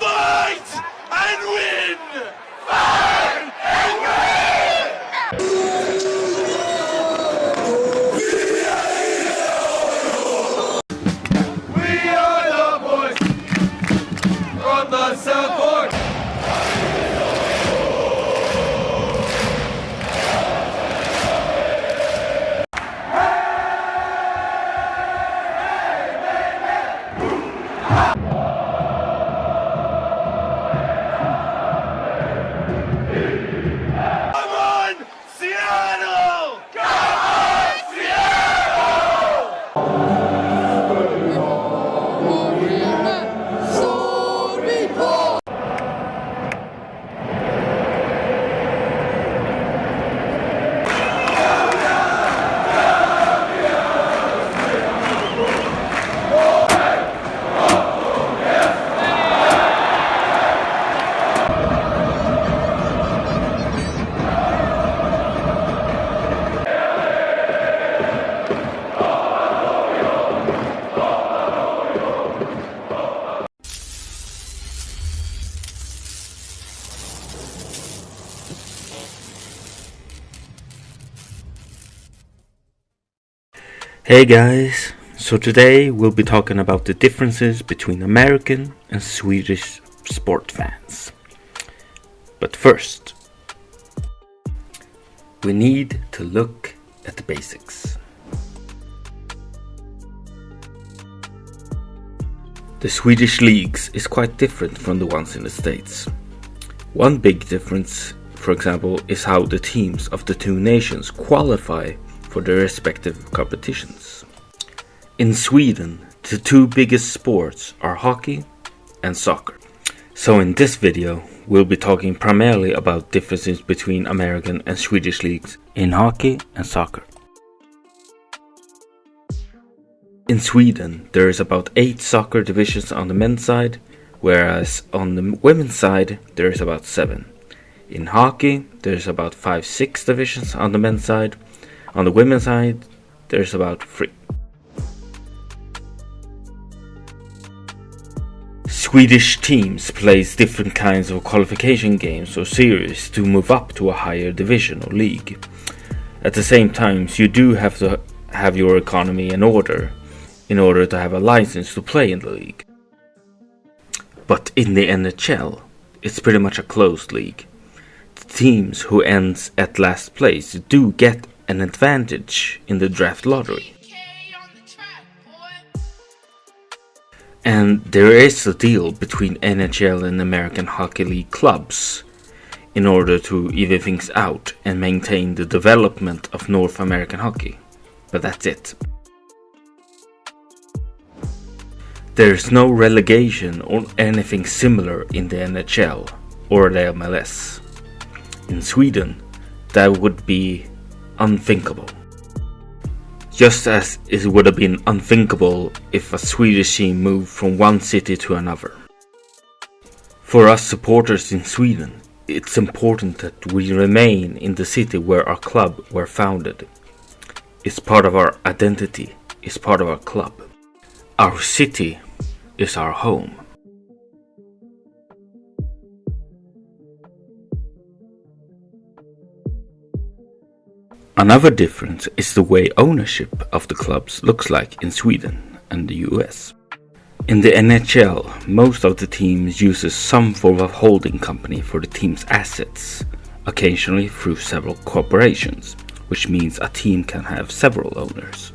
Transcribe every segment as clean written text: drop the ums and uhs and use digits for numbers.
Fight and win! Fight and win! We are the boys from the South Fork. Hey guys, so today we'll be talking about the differences between American and Swedish sport fans. But first, we need to look at the basics. The Swedish leagues is quite different from the ones in the States. One big difference, for example, is how the teams of the two nations qualify for their respective competitions. In Sweden, the two biggest sports are hockey and soccer. So in this video, we'll be talking primarily about differences between American and Swedish leagues in hockey and soccer. In Sweden, there is about 8 soccer divisions on the men's side, whereas on the women's side, there is about 7. In hockey, there is about 5-6 divisions on the men's side. On the women's side, there's about 3. Swedish teams plays different kinds of qualification games or series to move up to a higher division or league. At the same time, you do have to have your economy in order to have a license to play in the league. But in the NHL, it's pretty much a closed league. The teams who ends at last place do get an advantage in the draft lottery. And there is a deal between NHL and American Hockey League clubs in order to even things out and maintain the development of North American hockey. But that's it. There's no relegation or anything similar in the NHL or the MLS. In Sweden, that would be unthinkable. Just as it would have been unthinkable if a Swedish team moved from one city to another. For us supporters in Sweden, it's important that we remain in the city where our club were founded. It's part of our identity, it's part of our club. Our city is our home. Another difference is the way ownership of the clubs looks like in Sweden and the US. In the NHL, most of the teams uses some form of holding company for the team's assets, occasionally through several corporations, which means a team can have several owners.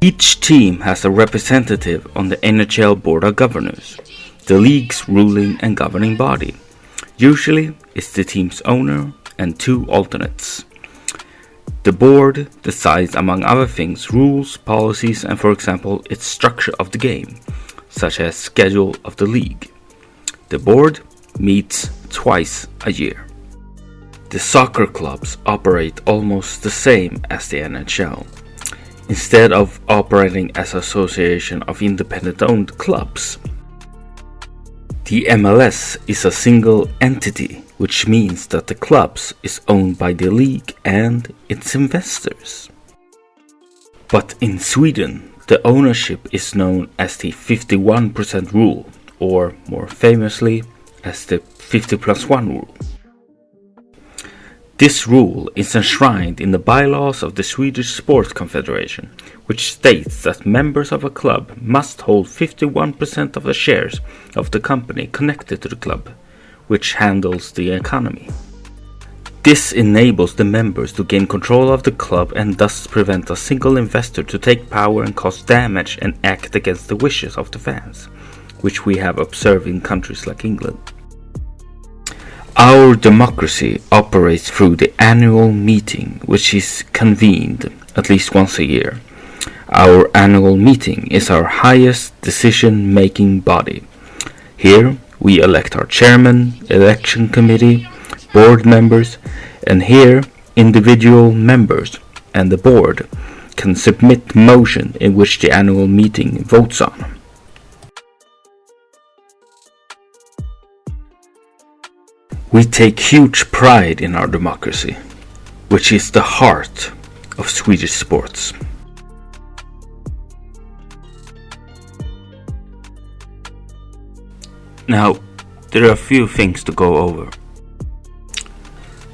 Each team has a representative on the NHL Board of Governors, the league's ruling and governing body. Usually, it's the team's owner and 2 alternates. The board decides, among other things, rules, policies, and for example, its structure of the game, such as schedule of the league. The board meets twice a year. The soccer clubs operate almost the same as the NHL. Instead of operating as an association of independent-owned clubs, the MLS is a single entity, which means that the clubs is owned by the league and its investors. But in Sweden, the ownership is known as the 51% rule, or more famously as the 50+1 rule. This rule is enshrined in the bylaws of the Swedish Sports Confederation, which states that members of a club must hold 51% of the shares of the company connected to the club, which handles the economy. This enables the members to gain control of the club and thus prevent a single investor to take power and cause damage and act against the wishes of the fans, which we have observed in countries like England. Our democracy operates through the annual meeting, which is convened at least once a year. Our annual meeting is our highest decision-making body. Here we elect our chairman, election committee, board members, and here individual members and the board can submit motion in which the annual meeting votes on. We take huge pride in our democracy, which is the heart of Swedish sports. Now, there are a few things to go over.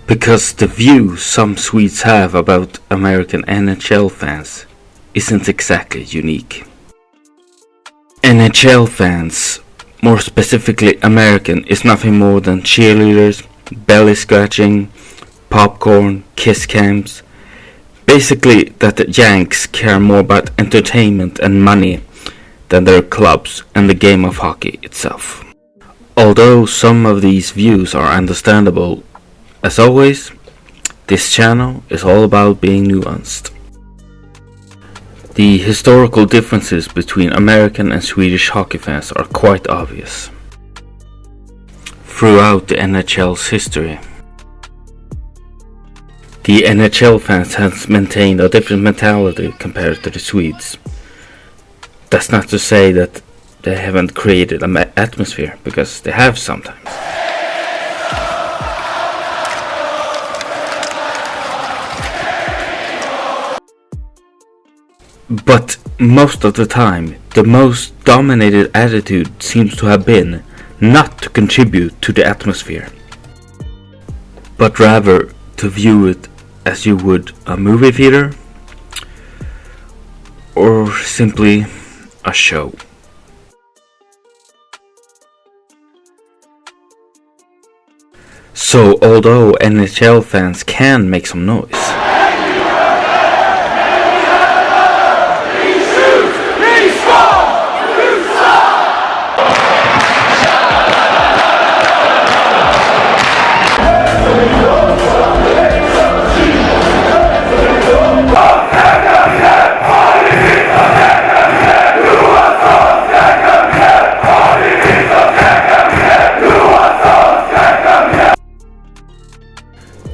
Because the view some Swedes have about American NHL fans isn't exactly unique. NHL fans, more specifically American, is nothing more than cheerleaders, belly scratching, popcorn, kiss cams. Basically that the Yanks care more about entertainment and money than their clubs and the game of hockey itself. Although some of these views are understandable, as always, this channel is all about being nuanced. The historical differences between American and Swedish hockey fans are quite obvious throughout the NHL's history. The NHL fans have maintained a different mentality compared to the Swedes. That's not to say that they haven't created an atmosphere, because they have sometimes. But most of the time, the most dominated attitude seems to have been not to contribute to the atmosphere, but rather to view it as you would a movie theater or simply a show. So although NHL fans can make some noise,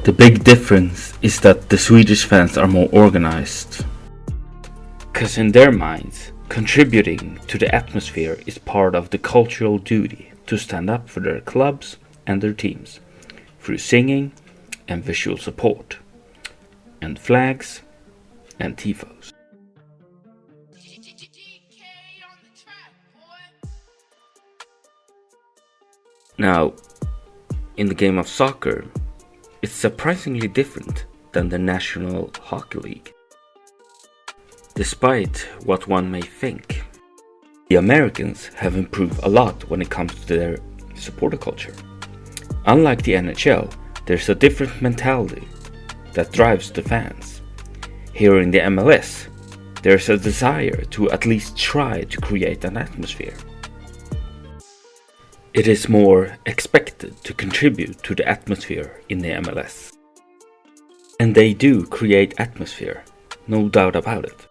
the big difference is that the Swedish fans are more organized. Cause in their minds, contributing to the atmosphere is part of the cultural duty to stand up for their clubs and their teams through singing and visual support, and flags and tifos. Now, in the game of soccer, it's surprisingly different than the National Hockey League. Despite what one may think, the Americans have improved a lot when it comes to their supporter culture. Unlike the NHL, there's a different mentality that drives the fans. Here in the MLS, there's a desire to at least try to create an atmosphere. It is more expected to contribute to the atmosphere in the MLS. And they do create atmosphere, no doubt about it.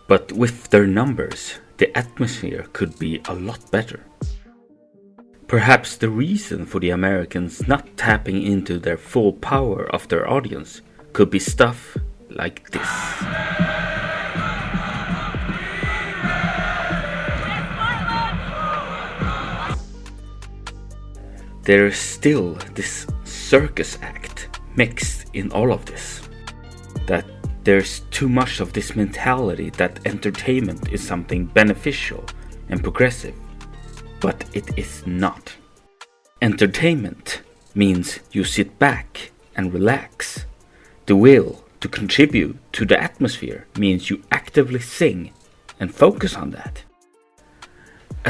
But with their numbers, the atmosphere could be a lot better. Perhaps the reason for the Americans not tapping into their full power of their audience could be stuff like this. There is still this circus act mixed in all of this. That there's too much of this mentality that entertainment is something beneficial and progressive, but it is not. Entertainment means you sit back and relax. The will to contribute to the atmosphere means you actively sing and focus on that.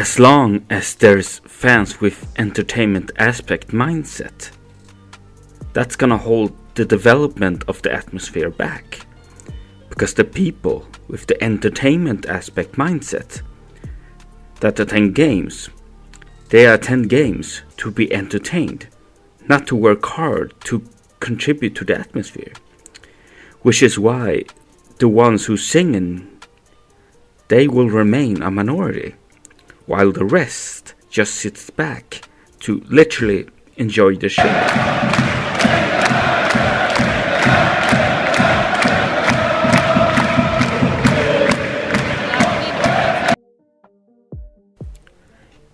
As long as there's fans with entertainment aspect mindset, that's gonna hold the development of the atmosphere back. Because the people with the entertainment aspect mindset that attend games, they attend games to be entertained, not to work hard to contribute to the atmosphere. Which is why the ones who sing, they will remain a minority, while the rest just sits back to literally enjoy the show.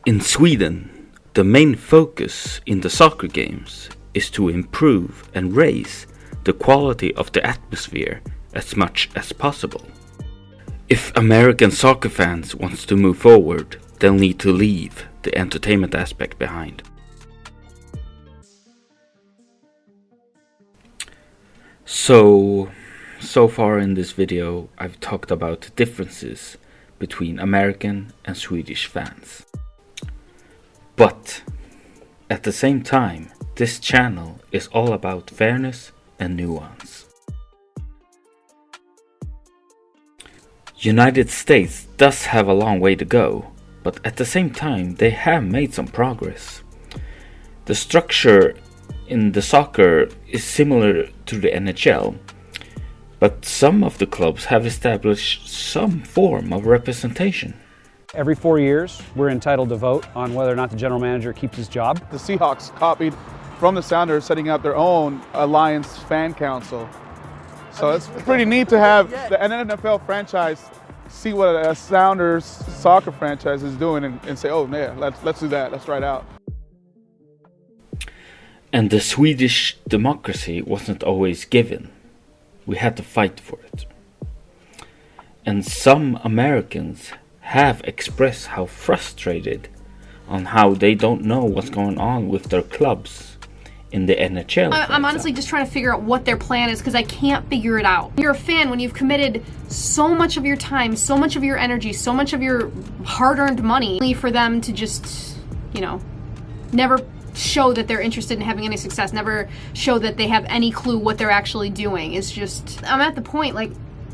In Sweden, the main focus in the soccer games is to improve and raise the quality of the atmosphere as much as possible. If American soccer fans wants to move forward, they'll need to leave the entertainment aspect behind. So far in this video, I've talked about the differences between American and Swedish fans. But at the same time, this channel is all about fairness and nuance. United States does have a long way to go, but at the same time they have made some progress. The structure in the soccer is similar to the NHL, but some of the clubs have established some form of representation. Every 4 years, we're entitled to vote on whether or not the general manager keeps his job. The Seahawks copied from the Sounders, setting up their own Alliance Fan Council. So it's pretty neat to have the NFL franchise see what a Sounders soccer franchise is doing and say, oh yeah, let's do that, let's try it out. And the Swedish democracy wasn't always given. We had to fight for it. And some Americans have expressed how frustrated on how they don't know what's going on with their clubs in the NHL. I'm honestly just trying to figure out what their plan is because I can't figure it out. You're a fan when you've committed so much of your time, so much of your energy, so much of your hard-earned money, only for them to just, never show that they're interested in having any success, never show that they have any clue what they're actually doing. It's just, I'm at the point,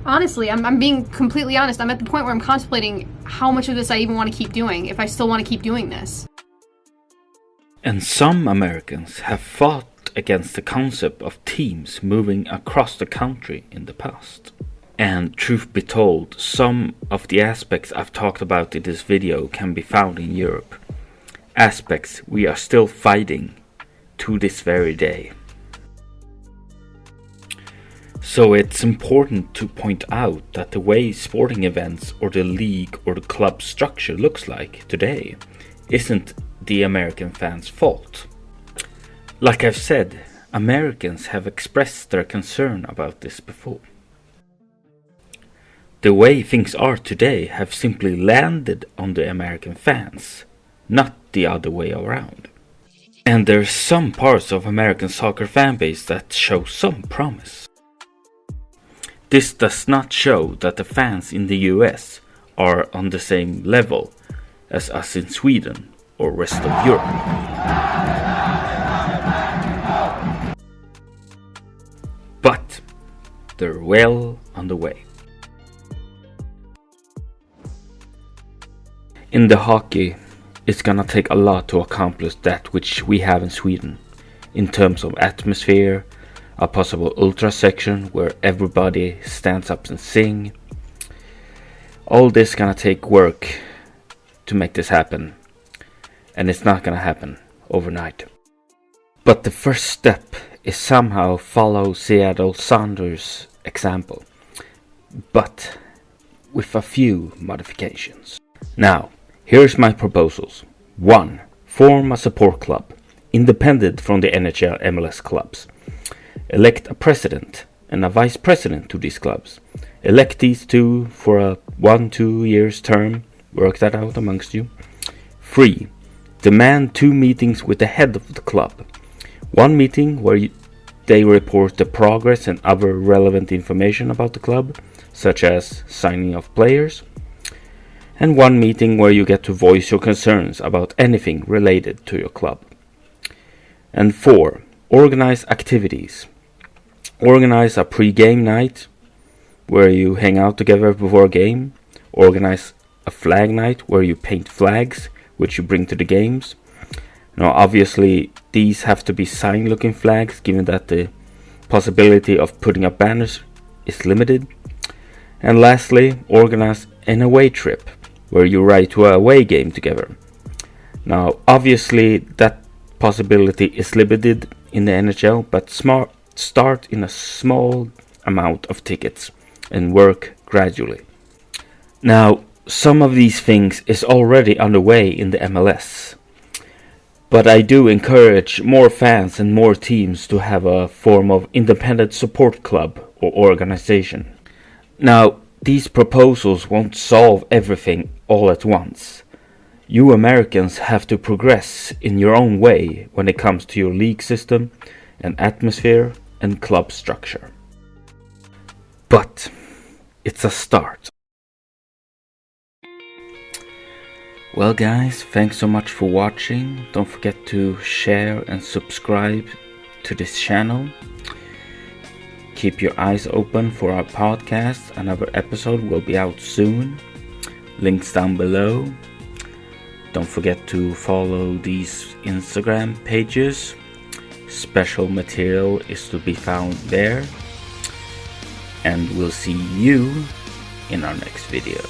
honestly, I'm being completely honest, I'm at the point where I'm contemplating how much of this I even want to keep doing, if I still want to keep doing this. And some Americans have fought against the concept of teams moving across the country in the past. And truth be told, some of the aspects I've talked about in this video can be found in Europe. Aspects we are still fighting to this very day. So it's important to point out that the way sporting events or the league or the club structure looks like today isn't the American fans' fault. Like I've said, Americans have expressed their concern about this before. The way things are today have simply landed on the American fans, not the other way around. And there's some parts of American soccer fanbase that show some promise. This does not show that the fans in the US are on the same level as us in Sweden or rest of Europe. But they're well on the way. In the hockey, it's gonna take a lot to accomplish that which we have in Sweden, in terms of atmosphere, a possible ultra section where everybody stands up and sing. All this gonna take work to make this happen, and it's not gonna happen overnight. But the first step is somehow follow Seattle Sounders' example, but with a few modifications. Now, here's my proposals. 1. Form a support club, independent from the NHL MLS clubs. Elect a president and a vice president to these clubs. Elect these two for a 1-2 years term. Work that out amongst you. 3. demand 2 meetings with the head of the club. One meeting where they report the progress and other relevant information about the club, such as signing of players. And one meeting where you get to voice your concerns about anything related to your club. And 4, organize activities. Organize a pre-game night where you hang out together before a game. Organize a flag night where you paint flags, which you bring to the games. Now, obviously, these have to be signed-looking flags, given that the possibility of putting up banners is limited. And lastly, organize an away trip, where you ride to an away game together. Now, obviously, that possibility is limited in the NHL, but start in a small amount of tickets and work gradually. Now, some of these things is already underway in the MLS, but I do encourage more fans and more teams to have a form of independent support club or organization. Now, these proposals won't solve everything all at once. You Americans have to progress in your own way when it comes to your league system and atmosphere and club structure. But it's a start. Well guys, thanks so much for watching. Don't forget to share and subscribe to this channel. Keep your eyes open for our podcast. Another episode will be out soon. Links down below. Don't forget to follow these Instagram pages. Special material is to be found there. And we'll see you in our next video.